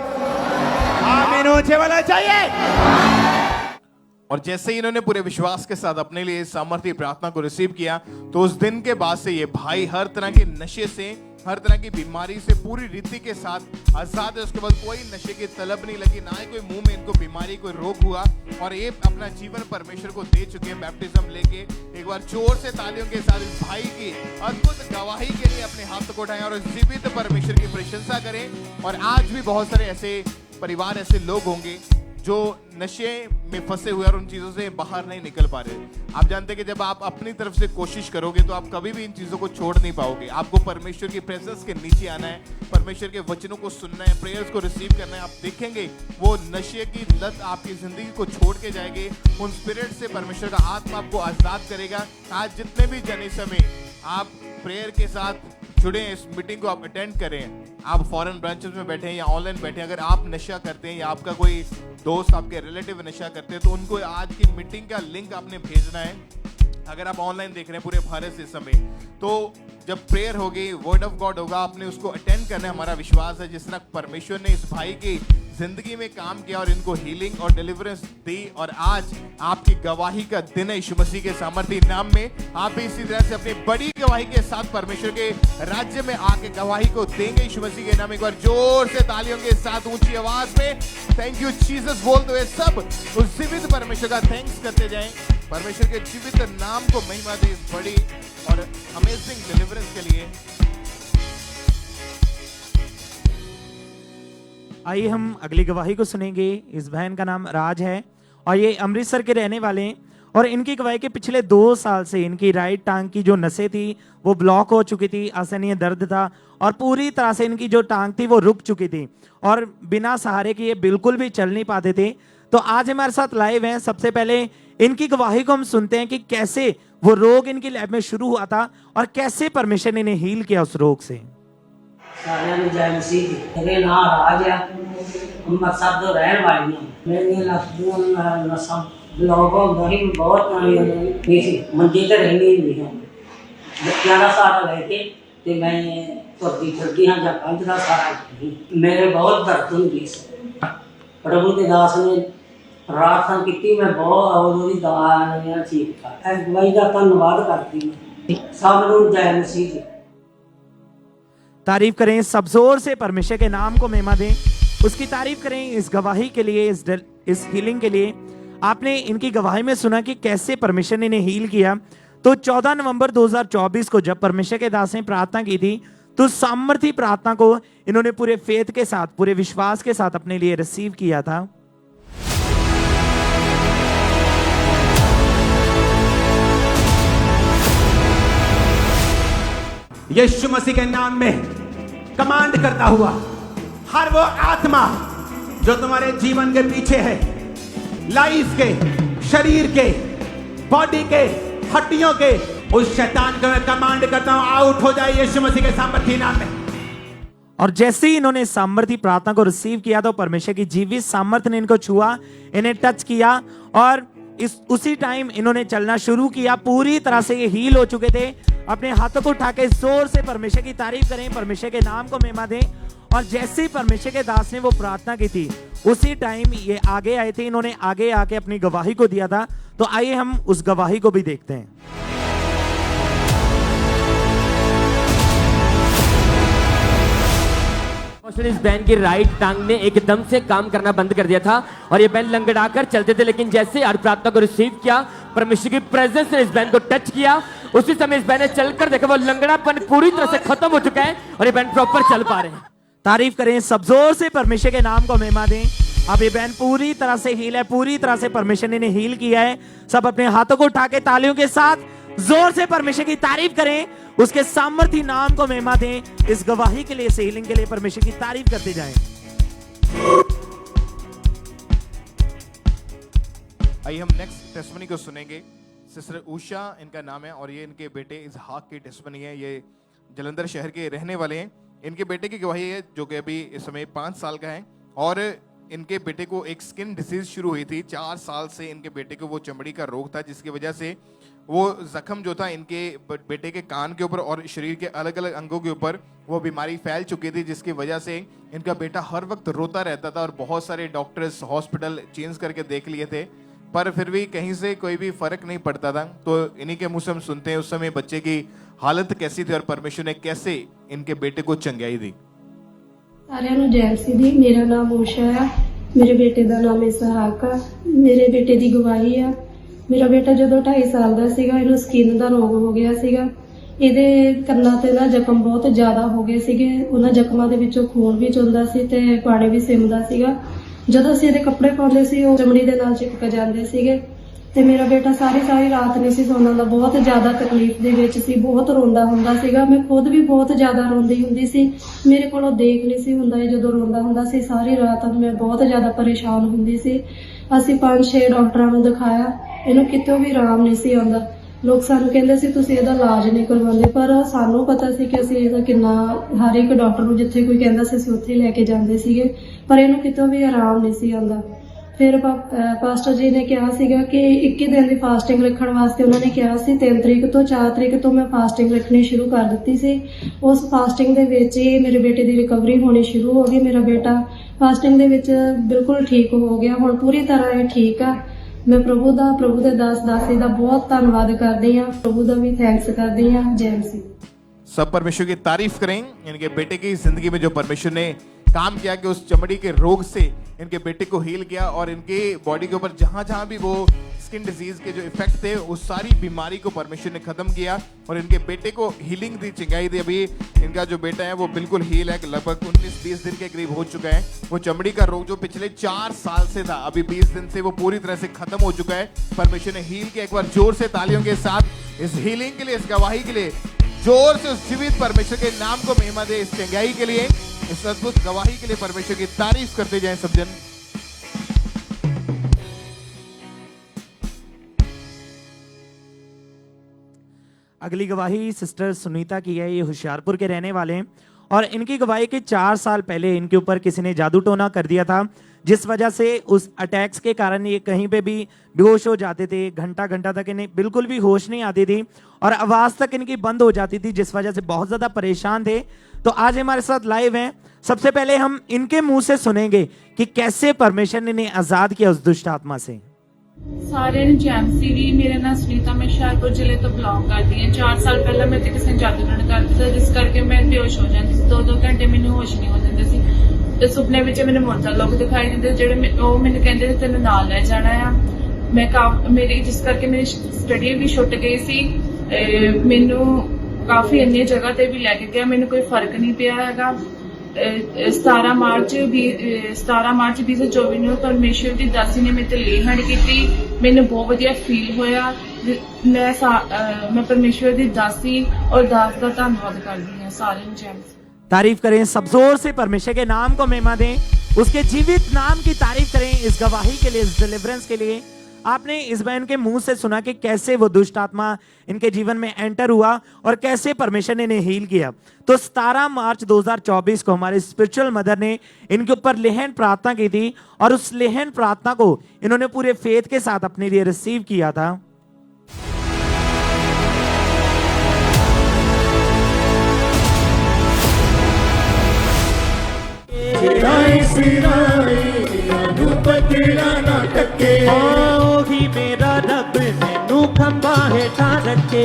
आमीन ऊंचे वाला चाहिए। और जैसे ही इन्होंने पूरे विश्वास के साथ अपने लिए सामर्थ्य प्रार्थना को रिसीव किया तो उस दिन के बाद से ये भाई हर तरह के नशे से, हर तरह की बीमारी से पूरी रीति के साथ आजाद है। उसके बाद कोई नशे की तलब नहीं लगी, ना ही कोई मुंह में इनको बीमारी, कोई रोग हुआ। और ये अपना जीवन परमेश्वर को दे चुके हैं बैप्टिज्म लेके। एक बार जोर से तालियों के साथ इस भाई की अद्भुत गवाही के लिए अपने हाथ को उठाएं और जीवित परमेश्वर की प्रशंसा करें। और आज भी बहुत सारे ऐसे परिवार, ऐसे लोग होंगे जो नशे में फंसे हुए और उन चीजों से बाहर नहीं निकल पा रहे। आप जानते हैं कि जब आप अपनी तरफ से कोशिश करोगे तो आप कभी भी इन चीजों को छोड़ नहीं पाओगे। आपको परमेश्वर की प्रेजेंस के नीचे आना है, परमेश्वर के वचनों को सुनना है, प्रेयर्स को रिसीव करना है। आप देखेंगे वो नशे की लत आपकी जिंदगी को छोड़ के जाएगी। उन स्पिरिट से परमेश्वर का आत्मा आपको आजाद करेगा। आज जितने भी जन इस समय आप प्रेयर के साथ जुड़े, इस मीटिंग को आप अटेंड करें। आप फॉरेन ब्रांचेस में बैठे हैं या ऑनलाइन बैठे हैं, अगर आप नशा करते हैं या आपका कोई दोस्त, आपके रिलेटिव नशा करते हैं तो उनको आज की मीटिंग का लिंक आपने भेजना है। अगर आप ऑनलाइन देख रहे हैं पूरे भारत से इस समय, तो जब प्रेयर होगी, वर्ड ऑफ गॉड होगा, आपने उसको अटेंड करना है। हमारा विश्वास है जिस तरह परमेश्वर ने इस भाई की जिंदगी में काम किया और इनको हीलिंग और डिलीवरेंस दी, और आज आपकी गवाही का दिन है यीशु मसीह के सामर्थ्य नाम में। आप भी इसी तरह से अपनी बड़ी गवाही के साथ परमेश्वर के राज्य में आके गवाही को देंगे यीशु मसीह के नाम में। एक बार जोर से तालियों के साथ ऊंची आवाज में थैंक यू जीसस बोलते हुए सब उस जीवित परमेश्वर का थैंक्स करते जाएं। परमेश्वर के जीवित नाम को महिमा दे इस बड़ी और अमेजिंग डिलीवरेंस के लिए। आइए हम अगली गवाही को सुनेंगे। इस बहन का नाम राज है और ये अमृतसर के रहने वाले हैं। और इनकी गवाही के पिछले 2 साल से इनकी राइट टांग की जो नसें थी वो ब्लॉक हो चुकी थी, असहनीय दर्द था और पूरी तरह से इनकी जो टांग थी वो रुक चुकी थी और बिना सहारे के ये बिल्कुल भी चल नहीं पाते थे। तो आज हमारे साथ लाइव हैं। सबसे पहले इनकी गवाही को हम सुनते हैं कि कैसे वो रोग इनकी लाइफ में शुरू हुआ था और कैसे परमेश्वर ने इन्हें हील किया उस रोग से। सारे ਨੂੰ ਜੈ ਮਸੀਹ। ਮੇਰੇ ਨਾਂ ਰਾਜ ਆ, ਅੰਮ੍ਰਿਤਸਰ ਤੋਂ ਰਹਿਣ ਵਾਲੀ ਹਾਂ। ਮੇਰੀਆਂ ਲੱਤਾਂ ਨਸਾਂ ਬਲੌਕ ਹੁੰਦਾ ਸੀ, ਬਹੁਤ ਨਹੀਂ ਸੀ, ਮੰਜੇ ਤੇ ਰਹਿੰਦੀ ਹੁੰਦੀ ਹਾਂ। ਬੱਚਿਆਂ ਦਾ ਸਹਾਰਾ ਲੈ ਕੇ ਤੇ ਮੈਂ ਤੁਰਦੀ ਫਿਰਦੀ ਹਾਂ ਜਾਂ ਕੰਧ ਦਾ ਸਹਾਰਾ। ਮੇਰੇ ਬਹੁਤ ਦਰਦ ਹੁੰਦੀ ਸੀ। ਪ੍ਰਭੂ ਦੇ ਦਾਸ ਨੇ प्रार्थना की, मैं बहुत ਉਹਦੀ ਦਵਾ ਠੀਕ ਠਾਕ। ਇਸ ਦਵਾਈ ਦਾ ਧੰਨਵਾਦ करती हूँ। सब ਨੂੰ जय मसीह जी। तारीफ करें, सब जोर से परमेश्वर के नाम को महिमा दें, उसकी तारीफ करें इस गवाही के लिए, इस हीलिंग के लिए। आपने इनकी गवाही में सुना कि कैसे परमेश्वर ने इन्हें हील किया। तो 14 नवंबर 2024 को जब परमेश्वर के दास ने प्रार्थना की थी तो सामर्थी प्रार्थना को इन्होंने पूरे फेथ के साथ, पूरे विश्वास के साथ अपने लिए रिसीव किया था। यीशु मसीह के नाम में कमांड करता हुआ हर वो आत्मा जो तुम्हारे जीवन के पीछे है, लाइफ के, शरीर के, बॉडी के, हड्डियों के, उस शैतान को मैं कमांड करता हूं, आउट हो जाए यीशु मसीह के सामर्थी नाम में। और जैसे ही इन्होंने सामर्थी प्रार्थना को रिसीव किया तो परमेश्वर की जीवित सामर्थ्य ने इनको छुआ, इन्हें टच किया और उसी टाइम इन्होंने चलना शुरू किया। पूरी तरह से ये हील हो चुके थे। अपने हाथों को उठा के जोर से परमेश्वर की तारीफ करें, परमेश्वर के नाम को महिमा दें। और जैसे ही परमेश्वर के दास ने वो प्रार्थना की थी, उसी टाइम ये आगे आए थे, इन्होंने आगे आके अपनी गवाही को दिया था। तो आइए हम उस गवाही को भी देखते हैं। इस बैन की राइट टांग ने एकदम से काम करना बंद कर दिया था और ये बैन लंगड़ाकर चलते थे, लेकिन जैसे हर प्रार्थना को रिसीव किया, परमेश्वर की प्रेजेंस ने इस बैन को टच किया, उसी समय इस बैन ने चलकर देखा वो लंगड़ापन पूरी तरह से खत्म हो चुका है और ये बैन प्रॉपर चल पा रहे हैं। तारीफ करें, सब जोर से परमेश्वर के नाम को महिमा दें। अब ये बैन पूरी तरह से हील है, पूरी तरह से परमेश्वर ने इन्हें हील किया है। सब अपने हाथों को उठा के तालियों के साथ जोर से परमेश्वर की तारीफ करें, उसके सामर्थी नाम को महिमा दें। इस गवाही के लिए, इस हीलिंग के लिए परमेश्वर की तारीफ करते जाएं। आइए हम नेक्स्ट टेस्टिमनी को सुनेंगे। सिस्टर उषा इनका नाम है और ये इनके बेटे इजहाक की टेस्टिमनी है। ये जलंधर शहर के रहने वाले हैं। इनके बेटे की गवाही है जो कि अभी इस समय 5 साल का है और इनके बेटे को एक स्किन डिसीज शुरू हुई थी। 4 साल से इनके बेटे को वो चमड़ी का रोग था, जिसकी वजह से वो जख्म जो था इनके बेटे के कान के ऊपर और शरीर के अलग अलग अंगों के ऊपर वो बीमारी फैल चुकी थी, जिसकी वजह से इनका बेटा हर वक्त रोता रहता था और बहुत सारे डॉक्टर्स हॉस्पिटल चेंज करके देख लिए थे, पर फिर भी कहीं से कोई भी फर्क नहीं पड़ता था। तो इन्हीं के मुंह से हम सुनते हैं उस समय बच्चे की हालत कैसी थी और परमेश्वर ने कैसे इनके बेटे को चंगाई दी। ਸਾਰਿਆਂ ਨੂੰ ਜੈ ਮਸੀਹ ਦੀ। ਮੇਰਾ ਨਾਮ ਊਸ਼ਾ ਆ, ਮੇਰੇ ਬੇਟੇ ਦਾ ਨਾਮ ਇਸਹਾਕ ਆ। ਮੇਰੇ ਬੇਟੇ ਦੀ ਗਵਾਹੀ ਆ, ਮੇਰਾ ਬੇਟਾ ਜਦੋਂ 2.5 ਸਾਲ ਦਾ ਸੀਗਾ, ਇਹਨੂੰ ਸਕਿਨ ਦਾ ਰੋਗ ਹੋ ਗਿਆ ਸੀਗਾ। ਇਹਦੇ ਕੰਨਾਂ ਤੇ ਨਾ ਜ਼ਖਮ ਬਹੁਤ ਜ਼ਿਆਦਾ ਹੋ ਗਏ ਸੀਗੇ। ਉਹਨਾਂ ਜ਼ਖਮਾਂ ਦੇ ਵਿੱਚੋਂ ਖੂਨ ਵੀ ਚੁੰਦਾ ਸੀ ਤੇ ਪਾਣੀ ਵੀ ਸਿਮਦਾ ਸੀਗਾ। ਜਦੋਂ ਅਸੀਂ ਇਹਦੇ ਕੱਪੜੇ ਪਾਉਂਦੇ ਸੀ ਉਹ ਚਮੜੀ ਦੇ ਨਾਲ ਚਿਪਕ ਜਾਂਦੇ ਸੀਗੇ ਤੇ ਮੇਰਾ ਬੇਟਾ ਸਾਰੀ ਰਾਤ ਨਹੀਂ ਸੀ ਸੌਂਦਾ ਹੁੰਦਾ, ਬਹੁਤ ਜ਼ਿਆਦਾ ਤਕਲੀਫ ਦੇ ਵਿੱਚ ਸੀ, ਬਹੁਤ ਰੋਂਦਾ ਹੁੰਦਾ ਸੀਗਾ। ਮੈਂ ਖੁਦ ਵੀ ਬਹੁਤ ਜ਼ਿਆਦਾ ਰੋਂਦੀ ਹੁੰਦੀ ਸੀ, ਮੇਰੇ ਕੋਲੋਂ ਦੇਖ ਨਹੀਂ ਸੀ ਹੁੰਦਾ ਇਹ ਜਦੋਂ ਰੋਂਦਾ ਹੁੰਦਾ ਸੀ। ਸਾਰੀ ਰਾਤ ਮੈਂ ਬਹੁਤ ਜ਼ਿਆਦਾ ਪਰੇਸ਼ਾਨ ਹੁੰਦੀ ਸੀ। ਅਸੀਂ 5-6 ਡਾਕਟਰਾਂ ਨੂੰ ਦਿਖਾਇਆ, ਇਹਨੂੰ ਕਿਤੋਂ ਵੀ ਆਰਾਮ ਨਹੀਂ ਸੀ ਆਉਂਦਾ। ਲੋਕ ਸਾਨੂੰ ਕਹਿੰਦੇ ਸੀ ਤੁਸੀਂ ਇਹਦਾ ਇਲਾਜ ਨਹੀਂ ਕਰਵਾਉਂਦੇ, ਪਰ ਸਾਨੂੰ ਪਤਾ ਸੀ ਕਿ ਅਸੀਂ ਇਹਦਾ ਕਿੰਨਾ, ਹਰ ਇੱਕ ਡਾਕਟਰ ਨੂੰ ਜਿੱਥੇ ਕੋਈ ਕਹਿੰਦਾ ਸੀ ਅਸੀਂ ਉੱਥੇ ਲੈ ਕੇ ਜਾਂਦੇ ਸੀਗੇ, ਪਰ ਇਹਨੂੰ ਕਿਤੋਂ ਵੀ ਆਰਾਮ ਨਹੀਂ ਸੀ ਆਉਂਦਾ। ਫਿਰ ਪਾਸਟਰ ਜੀ ਨੇ ਕਿਹਾ ਸੀਗਾ ਕਿ 21 ਦਿਨ ਦੀ ਫਾਸਟਿੰਗ ਰੱਖਣ ਵਾਸਤੇ ਉਹਨਾਂ ਨੇ ਕਿਹਾ ਸੀ। 3 ਤਰੀਕ ਤੋਂ 4 ਤਰੀਕ ਤੋਂ ਮੈਂ ਫਾਸਟਿੰਗ ਰੱਖਣੀ ਸ਼ੁਰੂ ਕਰ ਦਿੱਤੀ ਸੀ। ਉਸ ਫਾਸਟਿੰਗ ਦੇ ਵਿੱਚ ਹੀ ਮੇਰੇ ਬੇਟੇ ਦੀ ਰਿਕਵਰੀ ਹੋਣੀ ਸ਼ੁਰੂ ਹੋ ਗਈ। ਮੇਰਾ ਬੇਟਾ ਫਾਸਟਿੰਗ ਦੇ ਵਿੱਚ ਬਿਲਕੁਲ ਠੀਕ ਹੋ ਗਿਆ, ਹੁਣ ਪੂਰੀ ਤਰ੍ਹਾਂ ਇਹ ਠੀਕ ਆ। मैं प्रभु ਦੇ दासी ਦਾ बहुत धन्यवाद करती हाँ, प्रभु का भी थैंक्स करती हाँ। जय मसीह। सब परमेश्वर की तारीफ करें। इनके बेटे की जिंदगी में जो परमेश्वर ने काम किया कि उस चमड़ी के रोग से इनके बेटे को हील किया और इनके बॉडी के ऊपर जहां जहां भी वो स्किन डिजीज के जो इफेक्ट थे उस सारी बीमारी को परमेश्वर ने खत्म किया और इनके बेटे को हीलिंग दी, चंगाई दी। अभी इनका जो बेटा है वो बिल्कुल हील है, लगभग 19-20 दिन के करीब हो चुका है। वो चमड़ी का रोग जो पिछले 4 साल से था, अभी 20 दिन से वो पूरी तरह से खत्म हो चुका है। परमेश्वर ने हील किया। एक बार जोर से तालियों के साथ इस हीलिंग के लिए, इस गवाही के लिए जोर से उस जीवित परमेश्वर के नाम को महिमा दे। इस चंगाई के लिए, इस अद्भुत गवाही के लिए परमेश्वर की तारीफ करते जाएं सब जन। अगली गवाही सिस्टर सुनीता की है। ये होशियारपुर के रहने वाले हैं और इनकी गवाही के 4 साल पहले इनके ऊपर किसी ने जादू टोना कर दिया था, जिस वजह से उस अटैक्स के कारण ये कहीं पे भी बेहोश हो जाते थे। घंटा तक इन्हें बिल्कुल भी होश नहीं आती थी और आवाज तक इनकी बंद हो जाती थी, जिस वजह से बहुत ज्यादा परेशान थे। तो आज हमारे साथ लाइव हैं। सबसे पहले हम इनके मुंह से सुनेंगे कि कैसे परमेश्वर ने इन्हें आजाद किया उस दुष्ट आत्मा से। सारे जैमसी मेरा नाम सुनीता, मैं हुशियारपुर जिले तो बिलोंग करती हूँ। 4 साल पहले मैं किसी ने जादू टोना कर दिया, जिस करके मैं बेहोश हो जाती थी। 2-2 घंटे मैंने होश नहीं हो जाते सी ते सुपने विच मैंने मुर्दा लोग दिखाई दिंदे, जेड़े मैंने कहंदे सी तेनू नाल ले जाना है। मैं मेरी जिस करके मेरी स्टडी भी छुट गई सी। मैनू काफी अन्य जगह ते भी लैके गया, मैनू कोई फर्क नहीं पिया हैगा। 17 मार्च 2024 ਨੂੰ परमेश्वर ਦੀ ਦਾਸੀ ਨੇ ਮੇਰੇ ਤੇ ਲੇਹਣ ਕੀਤੀ। ਮੈਨੂੰ ਬਹੁਤ ਵਧੀਆ ਫੀਲ ਹੋਇਆ। ਮੈਂ परमेश्वर ਦੀ ਦਾਸੀ और दास ਦਾ ਧੰਨਵਾਦ ਕਰਦੀ ਹਾਂ। ਸਾਰਿਆਂ ਨੂੰ ਜੈ ਮਸੀਹ। तारीफ करें, सब जोर से परमेश्वर के नाम को महिमा दें, उसके जीवित नाम की तारीफ करें इस गवाही के लिए, इस डिलीवरेंस के लिए। आपने इस बहन के मुंह से सुना कि कैसे वो दुष्ट आत्मा इनके जीवन में एंटर हुआ और कैसे परमेश्वर ने इन्हें हील किया। तो 17 मार्च 2024 को हमारे स्पिरिचुअल मदर ने इनके ऊपर लेहन प्रार्थना की थी और उस लेहन प्रार्थना को इन्होंने पूरे फेथ के साथ अपने लिए रिसीव किया था। मेरा रब मैनू खंबा हेठा रखे।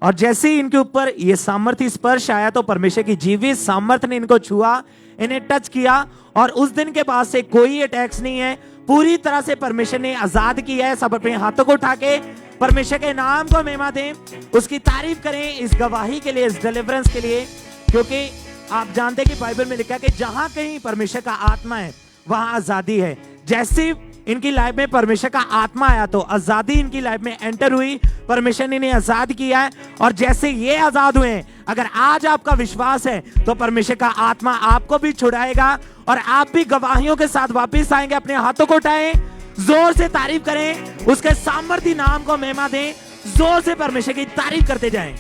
और जैसे ही इनके ऊपर ये सामर्थ्य स्पर्श आया तो परमेश्वर की जीवित सामर्थ्य ने इनको छुआ, इन्हें टच किया और उस दिन के बाद से कोई अटैक्स नहीं है। पूरी तरह से परमेश्वर ने आजाद किया है। सब अपने हाथों को उठा के परमेश्वर के नाम को महिमा दें, उसकी तारीफ करें इस गवाही के लिए, इस डिलीवरेंस के लिए। क्योंकि आप जानते हैं कि बाइबल में लिखा है कि जहां कहीं परमेश्वर का आत्मा है वहां आजादी है। जैसे इनकी लाइफ में परमेश्वर का आत्मा आया तो आजादी इनकी लाइफ में एंटर हुई, परमेश्वर ने इन्हें आजाद किया है। और जैसे ये आजाद हुए हैं, अगर आज आपका विश्वास है तो परमेश्वर का आत्मा आपको भी छुड़ाएगा और आप भी गवाहियों के साथ वापस आएंगे। अपने हाथों को उठाएं, जोर से तारीफ करें, उसके सामर्थ्य नाम को महिमा दें, जोर से परमेश्वर की तारीफ करते जाएं।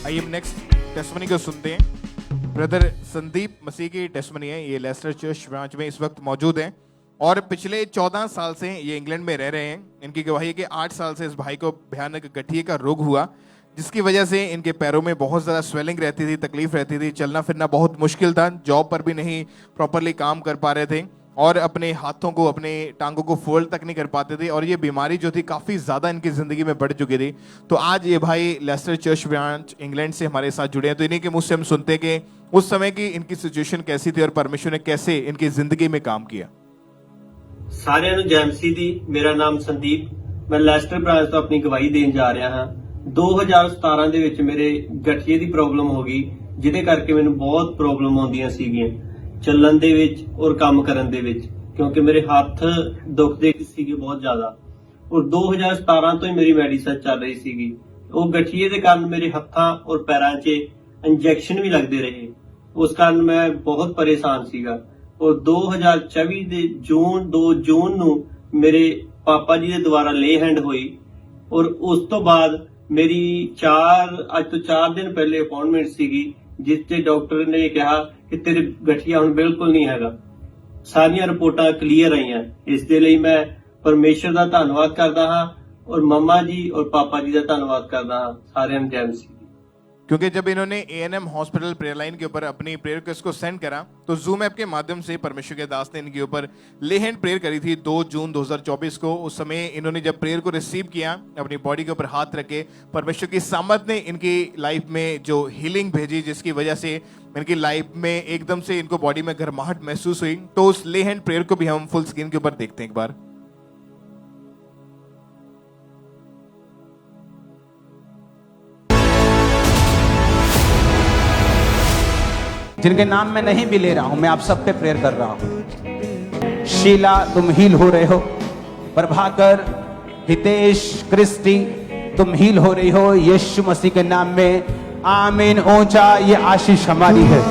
आइए हम नेक्स्ट टेस्टमनी को सुनते हैं। ब्रदर संदीप मसीह की टेस्टमनी है। ये लेस्टर चर्च ब्रांच में इस वक्त मौजूद हैं और पिछले 14 साल से ये इंग्लैंड में रह रहे हैं। इनकी गवाही है कि 8 साल से इस भाई को भयानक गठिए का रोग हुआ, जिसकी वजह से इनके पैरों में बहुत ज़्यादा स्वेलिंग रहती थी, तकलीफ रहती थी, चलना फिरना बहुत मुश्किल था, जॉब पर भी नहीं प्रॉपरली काम कर पा रहे थे और अपने हाथों को, अपने टांगों को फोल्ड तक नहीं कर पाते थे और ये बीमारी जो थी काफ़ी ज़्यादा इनकी ज़िंदगी में बढ़ चुकी थी। तो आज ये भाई लेस्टर चर्च ब्रांच इंग्लैंड से हमारे साथ जुड़े हैं। तो इन्हीं के मुझसे हम सुनते हैं कि उस समय की इनकी सिचुएशन कैसी थी और परमेश्वर ने कैसे इनकी ज़िंदगी में काम किया। ਸਾਰਿਆਂ ਨੂੰ ਜੈ ਮਸੀਹ ਦੀ। ਮੇਰਾ ਨਾਮ ਸੰਦੀਪ, ਮੈਂ ਲੈਸਟਰ ਬ੍ਰਾਂਚ ਤੋਂ ਆਪਣੀ ਗਵਾਹੀ ਦੇਣ ਜਾ ਰਿਹਾ ਹਾਂ। 2017 ਦੇ ਵਿੱਚ ਮੇਰੇ ਗਠੀਏ ਦੀ ਪ੍ਰੋਬਲਮ ਹੋ ਗਈ, ਜਿਹਦੇ ਕਰਕੇ ਮੈਨੂੰ ਬਹੁਤ ਪ੍ਰੋਬਲਮ ਆਉਂਦੀਆਂ ਸੀਗੀਆਂ ਚੱਲਣ ਦੇ ਵਿੱਚ ਔਰ ਕੰਮ ਕਰਨ ਦੇ ਵਿੱਚ, ਕਿਉਂਕਿ ਮੇਰੇ ਹੱਥ ਦੁਖਦੇ ਸੀਗੇ ਬਹੁਤ ਜ਼ਿਆਦਾ। ਔਰ 2017 ਤੋਂ ਹੀ ਮੇਰੀ ਮੈਡੀਸਨ ਚੱਲ ਰਹੀ ਸੀਗੀ। ਉਹ ਗਠੀਏ ਦੇ ਕਾਰਨ ਮੇਰੇ ਹੱਥਾਂ ਔਰ ਪੈਰਾਂ 'ਚ ਇੰਜੈਕਸ਼ਨ ਵੀ ਲੱਗਦੇ ਰਹੇ, ਉਸ ਕਾਰਨ ਮੈਂ ਬਹੁਤ ਪਰੇਸ਼ਾਨ ਸੀਗਾ। और 2024 ਦੇ ਜੂਨ 2 ਜੂਨ ਨੂੰ ਮੇਰੇ ਪਾਪਾ ਜੀ ਦੇ ਦੁਆਰਾ ਲੇ ਹੈਂਡ ਹੋਈ ਔਰ ਉਸ ਤੋਂ ਬਾਅਦ ਮੇਰੀ ਅੱਜ ਤੋਂ 4 ਦਿਨ ਪਹਿਲੇ ਅਪਾਇੰਟਮੈਂਟ ਸੀਗੀ, ਜਿਸ ਤੇ ਡਾਕਟਰ ਨੇ ਕਿਹਾ ਕਿ ਤੇਰੇ ਗਠੀਆ ਹੁਣ ਬਿਲਕੁਲ ਨਹੀਂ ਹੈਗਾ। ਸਾਰੀਆਂ ਰਿਪੋਰਟਾਂ ਕਲੀਅਰ ਆਈਆਂ। ਇਸ ਦੇ ਲਈ ਮੈਂ ਪਰਮੇਸ਼ਰ ਦਾ ਧੰਨਵਾਦ ਕਰਦਾ ਹਾਂ ਔਰ ਮੰਮਾ ਜੀ ਔਰ ਪਾਪਾ ਜੀ ਦਾ ਧੰਨਵਾਦ करदा हाँ। सारे हम जय मसीह। क्योंकि जब इन्होंने A&M हॉस्पिटल प्रेयर लाइन के ऊपर अपनी प्रेयर रिक्वेस्ट को सेंड करा तो जूम ऐप के माध्यम से परमेश्वर के दास ने इनके ऊपर ले हैंड प्रेयर करी थी 2 जून 2024 को। उस समय इन्होंने जब प्रेयर को रिसीव किया, अपनी बॉडी के ऊपर हाथ रखे, परमेश्वर की सामर्थ ने इनकी लाइफ में जो हीलिंग भेजी, जिसकी वजह से इनकी लाइफ में एकदम से इनको बॉडी में गर्माहट महसूस हुई। तो उस ले हैंड प्रेयर को भी हम फुल स्क्रीन के ऊपर देखते हैं एक बार। जिनके नाम मैं नहीं भी ले रहा हूं, मैं आप सब पे प्रेयर कर रहा हूं। शीला, तुम हील हो रहे हो। प्रभाकर, हितेश, क्रिस्टी, तुम हील हो रही हो यीशु मसीह के नाम में। आमीन। ऊंचा ये आशीष हमारी है।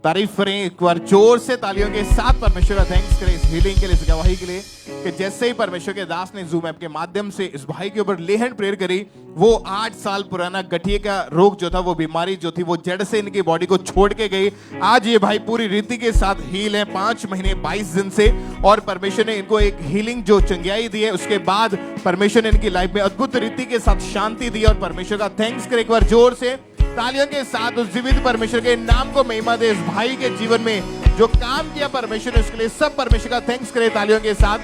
तारीफ करें एक बार जोर से, तालियों के साथ परमेश्वर का थैंक्स करें इस हीलिंग के लिए, इस गवाही के लिए कि जैसे ही परमेश्वर के दास ने जूम ऐप के माध्यम से इस भाई के ऊपर ले हैंड प्रेयर करी, वो 8 साल पुराना गठिए का रोग जो था, वो बीमारी जो थी, वो जड़ से इनकी बॉडी को छोड़ के गई। आज ये भाई पूरी रीति के साथ हील है 5 महीने 22 दिन से और परमेश्वर ने इनको एक हीलिंग जो चंगियाई दी है, उसके बाद परमेश्वर ने इनकी लाइफ में अद्भुत रीति के साथ शांति दी और परमेश्वर का थैंक्स करें एक बार जोर से, तालियों के साथ उस जीवित परमेश्वर के नाम को महिमा दे। इस भाई के जीवन में जो काम किया परमेश्वर ने, उसके लिए सब परमेश्वर का थैंक्स करें तालियों के साथ।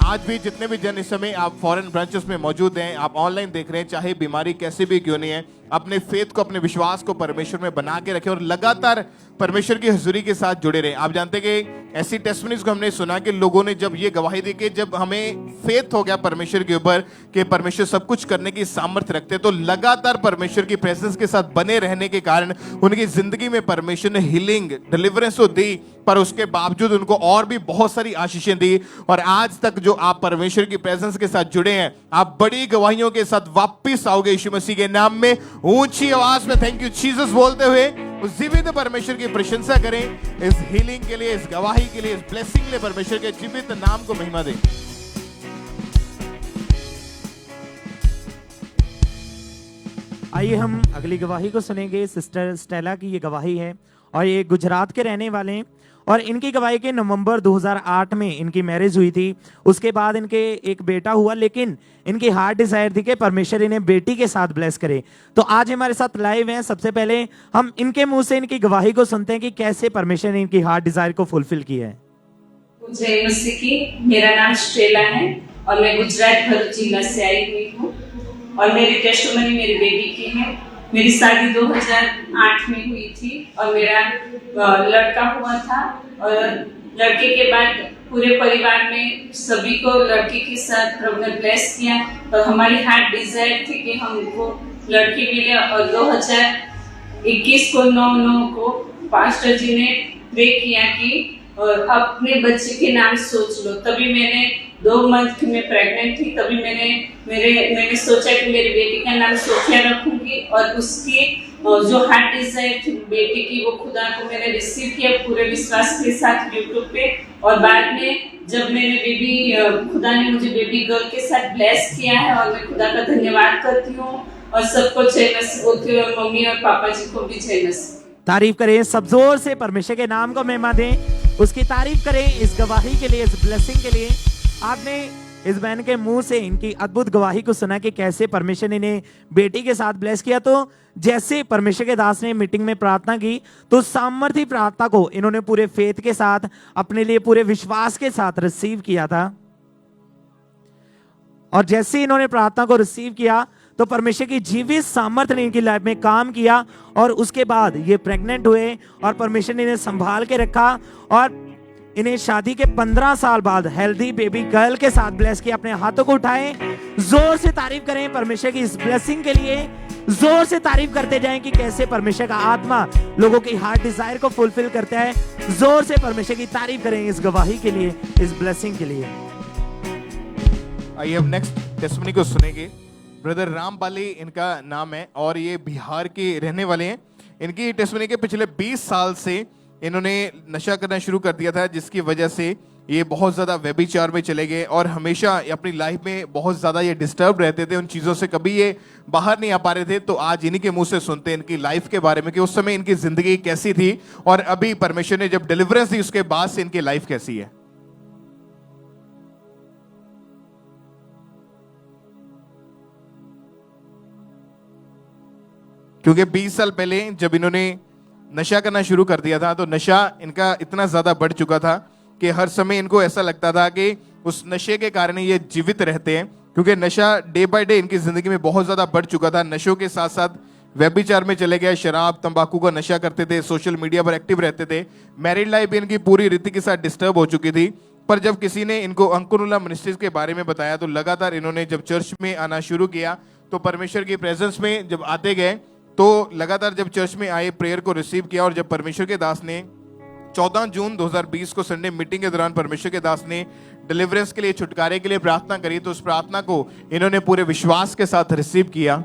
आज भी जितने भी जन इस समय आप फॉरेन ब्रांचेस में मौजूद हैं, आप ऑनलाइन देख रहे हैं, चाहे बीमारी कैसे भी क्यों नहीं है, अपने फेथ को, अपने विश्वास को परमेश्वर में बना के रखें और लगातार परमेश्वर की हजूरी के साथ जुड़े रहे। आप जानते हैं कि ऐसी टेस्टमनीज को हमने सुना कि लोगों ने जब ये गवाही दी कि जब हमें फेथ हो गया परमेश्वर के ऊपर कि परमेश्वर सब कुछ करने की सामर्थ्य रखते, तो लगातार परमेश्वर की प्रेजेंस के साथ बने रहने के कारण उनकी जिंदगी में परमेश्वर ने हीलिंग, डिलीवरेंस तो दी, पर उसके बावजूद उनको और भी बहुत सारी आशीषें दी। और आज तक जो आप परमेश्वर की प्रेजेंस के साथ जुड़े हैं, आप बड़ी गवाहियों के साथ वापस आओगे यीशु मसीह के नाम में। ऊंची आवाज में थैंक यू जीसस बोलते हुए उस जीवित परमेश्वर की प्रशंसा करें, इस हीलिंग के लिए, इस गवाही के लिए, इस ब्लेसिंग के लिए परमेश्वर के जीवित नाम को महिमा दें। आइए हम अगली गवाही को सुनेंगे। सिस्टर स्टेला की ये गवाही है और ये गुजरात के रहने वाले हैं और इनकी गवाही के नवंबर 2008 में इनकी मैरिज हुई थी। उसके बाद इनके एक बेटा हुआ, लेकिन इनकी हार्ट डिजायर थी कि परमेश्वर इन्हें बेटी के साथ ब्लेस करे। तो आज हमारे साथ लाइव हैं। सबसे पहले हम इनके मुंह से इनकी गवाही को सुनते हैं कि कैसे परमेश्वर ने इनकी हार्ट डिजायर को फुलफिल किया है। जय मसीह की। मेरा नाम स्टेला है और मैं गुजरात भरूच जिला से आई हुई हूँ और मेरी टेस्टिमनी मेरी बेबी की है। मेरी शादी 2008 में हुई थी और मेरा लड़का हुआ था और लड़के के बाद पूरे परिवार में सभी को लड़के के साथ प्रभु ने ब्लेस किया और हमारी हार्ट डिजायर थी कि हमको लड़की मिले। और 2021 को 9/9 को पास्टर जी ने प्रे किया कि अपने बच्चे के नाम सोच लो। तभी मैंने 2 मंथ में प्रेग्नेंट थी, तभी मैंने सोचा कि मेरी बेटी का नाम सोफिया रखूंगी और उसकी जो हार्ट डिजायर थी बेटी की, वो खुदा को मैंने रिसीव किया पूरे विश्वास के साथ यूट्यूब पे। और बाद में जब मैंने बेबी, खुदा ने मुझे बेबी गर्ल के साथ ब्लेस किया है और मैं खुदा का धन्यवाद करती हूँ और सबको जय मसीह बोलती हूँ और मम्मी और पापा जी को भी जय मसीह। तारीफ करें, सब जोर से परमेश्वर के नाम को महिमा दें, उसकी तारीफ करें इस गवाही के लिए, इस ब्लेसिंग के लिए। आपने इस बहन के मुंह से इनकी अद्भुत गवाही को सुना कि कैसे परमेश्वर ने इन्हें बेटी के साथ ब्लेस किया। तो जैसे परमेश्वर के दास ने मीटिंग में प्रार्थना की, तो सामर्थी प्रार्थना को इन्होंने पूरे फेथ के साथ, अपने लिए पूरे विश्वास के साथ रिसीव किया था। और जैसे इन्होंने प्रार्थना को रिसीव किया तो परमेश्वर की जीवित सामर्थ्य ने इनकी लाइफ में काम किया और उसके बाद ये प्रेग्नेंट हुए और परमेश्वर ने इन्हें संभाल के रखा और इन्हें शादी के 15 साल बाद हेल्दी बेबी गर्ल के साथ ब्लेस किया। अपने हाथों को उठाएं, जोर से तारीफ करें परमेश्वर की इस ब्लेसिंग के लिए। जोर से तारीफ करते जाएं कि कैसे परमेश्वर का आत्मा लोगों की हार्ट डिजायर को फुलफिल करता है। जोर से परमेश्वर की तारीफ करें इस गवाही के लिए, इस ब्लेसिंग के लिए। आइए अब नेक्स्ट टेस्टिमनी को सुनेंगे। ब्रदर रामबाली इनका नाम है और ये बिहार के रहने वाले हैं। इनकी टेस्टिमनी के पिछले 20 साल से इन्होंने नशा करना शुरू कर दिया था, जिसकी वजह से ये बहुत ज़्यादा व्यभिचार में चले गए और हमेशा अपनी लाइफ में बहुत ज़्यादा ये डिस्टर्ब रहते थे। उन चीज़ों से कभी ये बाहर नहीं आ पा रहे थे। तो आज इन्हीं के मुंह से सुनते हैं इनकी लाइफ के बारे में कि उस समय इनकी ज़िंदगी कैसी थी और अभी परमेश्वर ने जब डिलीवरेंस दी उसके बाद से इनकी लाइफ कैसी है। क्योंकि 20 साल पहले जब इन्होंने नशा करना शुरू कर दिया था, तो नशा इनका इतना ज्यादा बढ़ चुका था कि हर समय इनको ऐसा लगता था कि उस नशे के कारण ये जीवित रहते हैं, क्योंकि नशा डे बाय डे इनकी जिंदगी में बहुत ज्यादा बढ़ चुका था। नशों के साथ साथ व्यभिचार में चले गए, शराब तंबाकू का नशा करते थे, सोशल मीडिया पर एक्टिव रहते थे। मैरिड लाइफ भी इनकी पूरी रीति के साथ डिस्टर्ब हो चुकी थी। पर जब किसी ने इनको अंकुरुल्लाह मिनिस्ट्रीज के बारे में बताया, तो लगातार इन्होंने जब चर्च में आना शुरू किया, तो परमेश्वर की प्रेजेंस में जब आते गए, तो लगातार जब चर्च में आए, प्रेयर को रिसीव किया। और जब परमेश्वर के दास ने 14 जून 2020 को संडे मीटिंग के दौरान परमेश्वर के दास ने डिलीवरेंस के लिए, छुटकारे के लिए प्रार्थना करी, तो उस प्रार्थना को इन्होंने पूरे विश्वास के साथ रिसीव किया।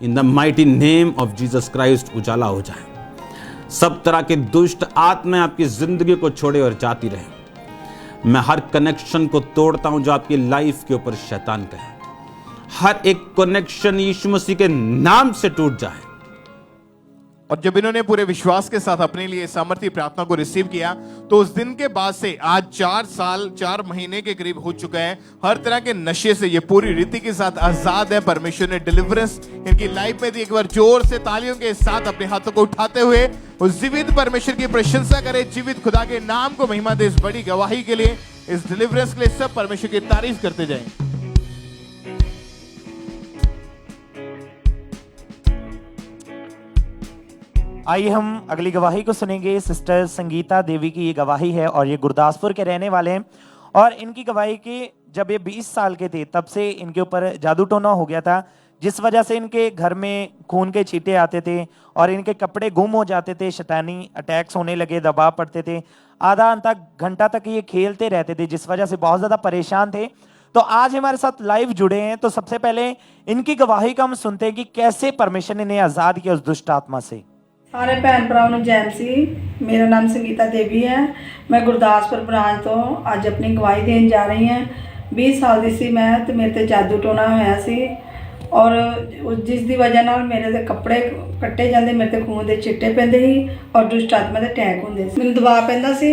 In the mighty name of Jesus Christ उजाला हो जाए। सब तरह के दुष्ट आत्माएं आपकी जिंदगी को छोड़े और जाती रहे। मैं हर कनेक्शन को तोड़ता हूं जो आपकी लाइफ के ऊपर शैतान का है। हर एक कनेक्शन यीशु मसीह के नाम से टूट जाए। और जब इन्होंने पूरे विश्वास के साथ अपने लिए सामर्थ्य प्रार्थना को रिसीव किया, तो उस दिन के बाद से आज 4 साल 4 महीने के करीब हो चुका है। हर तरह के नशे से ये पूरी रीति के साथ आजाद है। परमेश्वर ने डिलीवरेंस इनकी लाइफ में दी। एक बार जोर से तालियों के साथ अपने हाथों को उठाते हुए उस जीवित परमेश्वर की प्रशंसा करें, जीवित खुदा के नाम को महिमा दे इस बड़ी गवाही के लिए, इस डिलीवरेंस के लिए। सब परमेश्वर की तारीफ करते जाएं। आइए हम अगली गवाही को सुनेंगे। सिस्टर संगीता देवी की ये गवाही है और ये गुरदासपुर के रहने वाले हैं। और इनकी गवाही की जब ये 20 साल के थे तब से इनके ऊपर जादू टोना हो गया था, जिस वजह से इनके घर में खून के छींटे आते थे और इनके कपड़े गुम हो जाते थे, शैतानी अटैक्स होने लगे, दबाव पड़ते थे, आधा घंटा तक ये खेलते रहते थे, जिस वजह से बहुत ज़्यादा परेशान थे। तो आज हमारे साथ लाइव जुड़े हैं। तो सबसे पहले इनकी गवाही का हम सुनते हैं कि कैसे परमेश्वर ने इन्हें आज़ाद किया उस दुष्ट आत्मा से। सारे भैन भराओं ਨੂੰ ਜੈ ਮਸੀਹ। मेरा नाम संगीता देवी है। मैं गुरदासपुर ब्रांच तो ਅੱਜ अपनी गवाही देन जा रही ਹਾਂ। 20 ਸਾਲ ਦੀ ਸੀ ਮੈਂ ਤੇ ਮੇਰੇ ਤੇ ਜਾਦੂ ਟੋਣਾ ਹੋਇਆ ਸੀ ਔਰ ਜਿਸ ਦੀ ਵਜ੍ਹਾ ਨਾਲ ਮੇਰੇ ਦੇ ਕੱਪੜੇ ਕੱਟੇ ਜਾਂਦੇ, ਮੇਰੇ ਤੇ ਖੂਨ ਦੇ ਛਿੱਟੇ ਪੈਂਦੇ ਸੀ ਔਰ ਦੁਸ਼ਟ ਆਤਮਾ ਦੇ ਅਟੈਕ ਹੁੰਦੇ ਸੀ। ਮੈਨੂੰ ਦਬਾਅ ਪੈਂਦਾ ਸੀ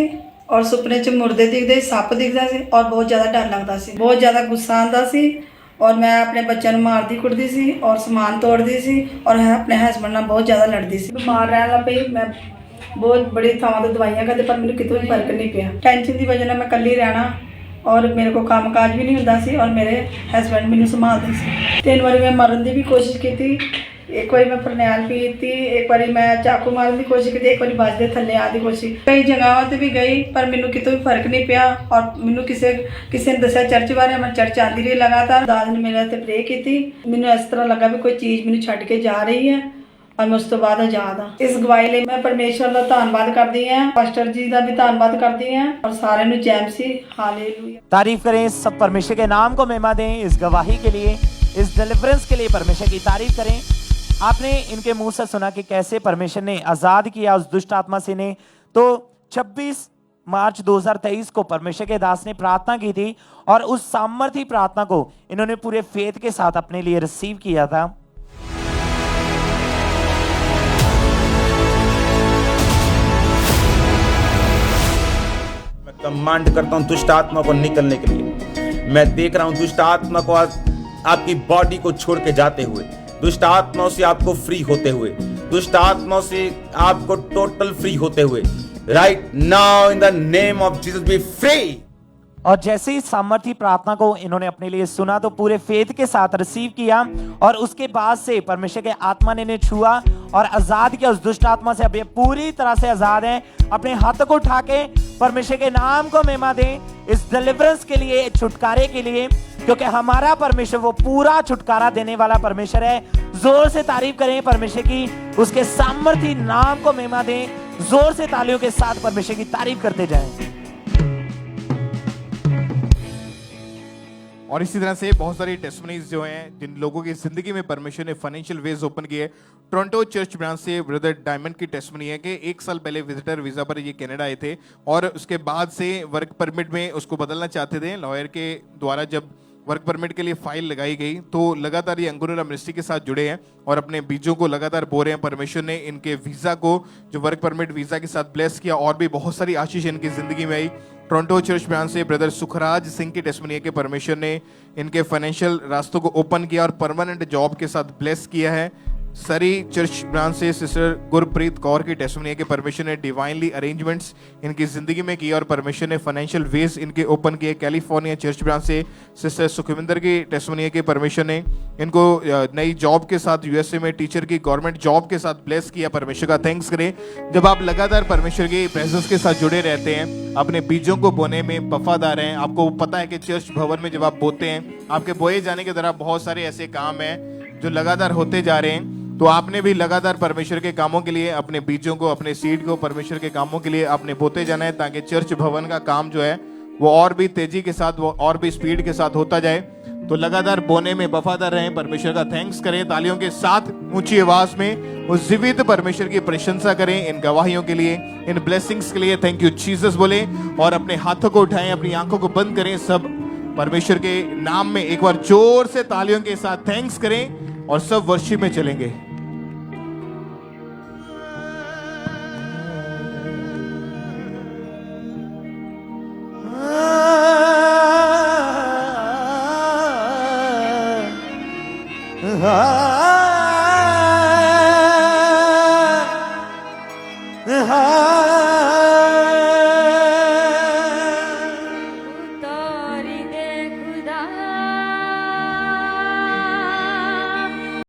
ਔਰ ਸੁਪਨੇ 'ਚ ਮੁਰਦੇ ਦਿਖਦੇ, ਸੱਪ ਦਿਖਦਾ ਸੀ ਔਰ ਬਹੁਤ ਜ਼ਿਆਦਾ ਡਰ ਲੱਗਦਾ ਸੀ, ਬਹੁਤ ਜ਼ਿਆਦਾ ਗੁੱਸਾ ਆਉਂਦਾ ਸੀ और मैं अपने बच्चों को मारती कुटती सी और समान तोड़ती सी और अपने हस्बैंड नाल बहुत ज़्यादा लड़ती सी। बीमार रहन लग पई। मैं बहुत बड़ी थावां तो दवाइयां खाधी पर मैंने कितों भी फर्क नहीं पिया। टेंशन की वजह नाल मैं कल्ली रहना और मेरे को काम काज भी नहीं हुंदा सी और मेरे हस्बैंड मैनूं संभालदे सी। 3 बारी मैं मरन की भी कोशिश की। एक बारी मैं फरनैल पीती, एक बारी मैं चाकू मारन की कोशिश की, एक बारी बस के थल्ले आने की कोशिश। कई जगहों पर भी गई पर मैनूं कितों भी फर्क नहीं पिया और मैनूं किसी ने दस्सिया चर्च बारे। मैं चर्च आती रही लगातार। दाद ने मेरे ते प्रे की। मैनूं इस तरह लगा भी कोई चीज़ मैनूं छड्ड के जा रही है और मैं उस तो बाद आज़ाद हाँ। इस गवाही लिए मैं परमेश्वर का धन्नवाद करती हैं, पास्टर जी का भी धन्नवाद करती हैं और सारे नूं जय मसीह। हालेलुया। तारीफ करें, सब परमेश्वर के नाम को महिमा दें। इस गवाही के लिए, इस डिलीवरेंस के लिए परमेश्वर की तारीफ करें। आपने इनके मुंह से सुना कि कैसे परमेश्वर ने आजाद किया उस दुष्ट आत्मा से ने। तो 26 मार्च 2023 को परमेश्वर के दास ने प्रार्थना की थी और उस सामर्थी प्रार्थना को इन्होंने पूरे फेथ के साथ अपने लिए रिसीव किया था। मैं कमांड करता हूं दुष्ट आत्मा को निकलने के लिए। मैं देख रहा हूं दुष्ट आत्मा को आज आपकी बॉडी को छोड़ के जाते हुए, दुष्ट आत्माओं से आपको फ्री होते हुए, दुष्ट आत्माओं से आपको टोटल फ्री होते हुए। Right now in the name of Jesus B free. और जैसे ही सामर्थी प्रार्थना को इन्होंने अपने लिए सुना तो पूरे फेथ के साथ रिसीव किया और उसके बाद से परमेश्वर के आत्मा ने इन्हें छुआ और आजाद किया उस दुष्ट आत्मा से। अब ये पूरी तरह से आजाद हैं। अपने हाथों को उठा के परमेश्वर के नाम को महिमा दें इस डिलीवरेंस के लिए, छुटकारे के लिए, क्योंकि हमारा परमेश्वर वो पूरा छुटकारा देने वाला परमेश्वर है। जोर से तारीफ करें परमेश्वर की, उसके सामर्थी नाम को महिमा दें। जोर से तालियों के साथ परमेश्वर की तारीफ करते जाएं। और इसी तरह से बहुत सारी टेस्टमनीज जो हैं जिन लोगों की जिंदगी में परमेश्वर ने फाइनेंशियल वेज ओपन किए। टोरंटो चर्च ब्रांच से ब्रदर डायमंड की टेस्टमनी है कि 1 साल पहले विजिटर वीजा पर ये कनाडा आए थे और उसके बाद से वर्क परमिट में उसको बदलना चाहते थे। लॉयर के द्वारा जब वर्क परमिट के लिए फाइल लगाई गई तो लगातार ये अंगुरुला मिनिस्ट्री के साथ जुड़े हैं और अपने बीजों को लगातार बो रहे हैं। परमेश्वर ने इनके वीज़ा को जो वर्क परमिट वीज़ा के साथ ब्लेस किया और भी बहुत सारी आशीष इनकी ज़िंदगी में आई। टोरंटो चर्च ब्रांच से ब्रदर सुखराज सिंह की टेस्टमनी है कि परमेश्वर ने इनके फाइनेंशियल रास्तों को ओपन किया और परमानेंट जॉब के साथ ब्लेस किया है। सरी चर्च ब्रांच से सिस्टर गुरप्रीत कौर की टेस्टमनी है कि परमेश्वर ने डिवाइनली अरेंजमेंट्स इनकी ज़िंदगी में किया और परमेश्वर ने फाइनेंशियल वेज इनके ओपन किए। कैलिफोर्निया चर्च ब्रांच से सिस्टर सुखविंदर की टेस्टमनी है कि परमेश्वर ने इनको नई जॉब के साथ यूएसए में टीचर की गवर्नमेंट जॉब के साथ ब्लेस किया। परमेश्वर का थैंक्स करें। जब आप लगातार परमेश्वर की प्रेजेंस के साथ जुड़े रहते हैं, अपने बीजों को बोने में वफादार हैं, आपको पता है कि चर्च भवन में जब आप बोते हैं, आपके बोए जाने के दौरान बहुत सारे ऐसे काम हैं जो लगातार होते जा रहे हैं। तो आपने भी लगातार परमेश्वर के कामों के लिए अपने बीजों को, अपने सीड को परमेश्वर के कामों के लिए आपने बोते जाना है ताकि चर्च भवन का काम जो है वो और भी तेजी के साथ, वो और भी स्पीड के साथ होता जाए। तो लगातार बोने में वफादार रहें। परमेश्वर का थैंक्स करें तालियों के साथ, ऊंची आवाज में उस जीवित परमेश्वर की प्रशंसा करें इन गवाहियों के लिए, इन ब्लेसिंग्स के लिए। थैंक यू जीसस बोले और अपने हाथों को उठाएं, अपनी आंखों को बंद करें। सब परमेश्वर के नाम में एक बार जोर से तालियों के साथ थैंक्स करें और सब वर्शिप में चलेंगे। Ah